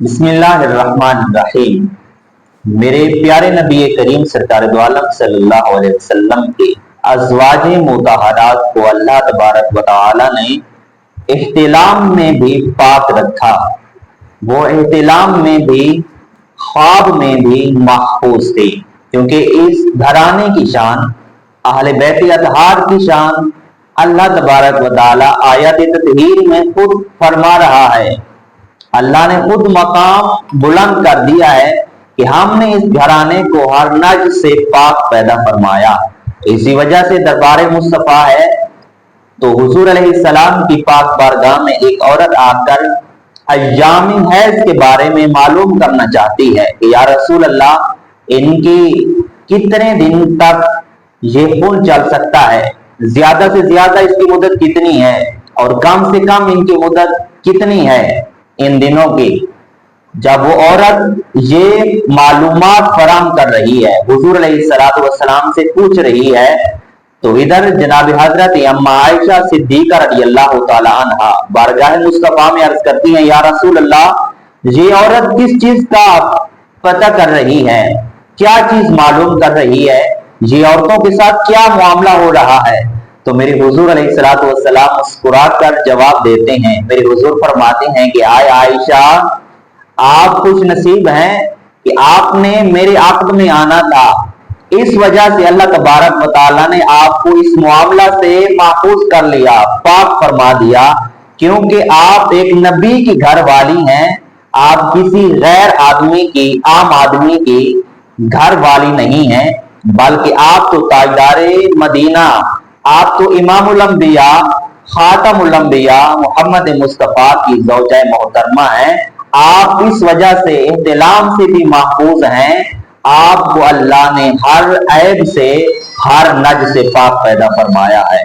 बिस्मिल्लाहिर्रहमानिर्रहीम। मेरे प्यारे नबी करीम सरकार दो आलम सल्लल्लाहु अलैहि वसल्लम के अज़वाजे मुतहरात को अल्लाह तबारक व तआला ने इह्तिलाम में भी पाक रखा। वो इह्तिलाम में भी, ख्वाब में भी महफूज थे, क्योंकि इस घराने की शान, अहले बैत अतहार की शान अल्लाह तबारक व तआला आयत तत्हीर में खुद फरमा रहा है। अल्लाह ने खुद मकाम बुलंद कर दिया है कि हमने इस घराने को हर नज से पाक पैदा फरमाया। इसी वजह से दरबार मुस्तफा है तो हुजूर अलैहिस्सलाम की पाक बारगाह में एक औरत आकर अय्यामी हैज के बारे में मालूम करना चाहती है कि या रसूल अल्लाह, इनकी कितने दिन तक ये खून चल सकता है, ज्यादा से ज्यादा इसकी मुद्दत कितनी है और कम से कम इनकी मुद्दत कितनी है इन दिनों की। जब वो औरत ये मालूमात फराम कर रही है, हुजूर अलैहिस्सलातु वस्सलाम से पूछ रही है, तो इधर जनाब हजरत अम्मा आयशा सिद्दीका रदियल्लाहु ताला अन्हा बारगाह मुस्तफा में अर्ज करती हैं, या रसूल अल्लाह, ये औरत किस चीज का पता कर रही है, क्या चीज मालूम कर रही है, ये औरतों के साथ क्या मामला हो रहा है। तो मेरे हुजूर अलैहिस्सलातु वस्सलाम मुस्कुरात कर जवाब देते हैं। मेरे हुजूर फरमाते हैं कि आय आयशा, आप खुश नसीब हैं कि आपने मेरे अक़द में आना था। इस वजह से अल्लाह तबारक व तआला ने आपको इस मामला से महफूज कर लिया, पाक फरमा दिया, क्योंकि आप एक नबी की घर वाली हैं। आप किसी गैर आदमी की, आम आदमी की घर वाली नहीं हैं, बल्कि आप तो ताजदारे मदीना, आप तो इमामुल अंबिया, खातमुल अंबिया मोहम्मद मुस्तफा की ज़ौजा मोहतरमा हैं। आप इस वजह से इह्तिलाम से भी महफूज हैं। आपको अल्लाह ने हर ऐब से, हर नज से पाक पैदा फरमाया है।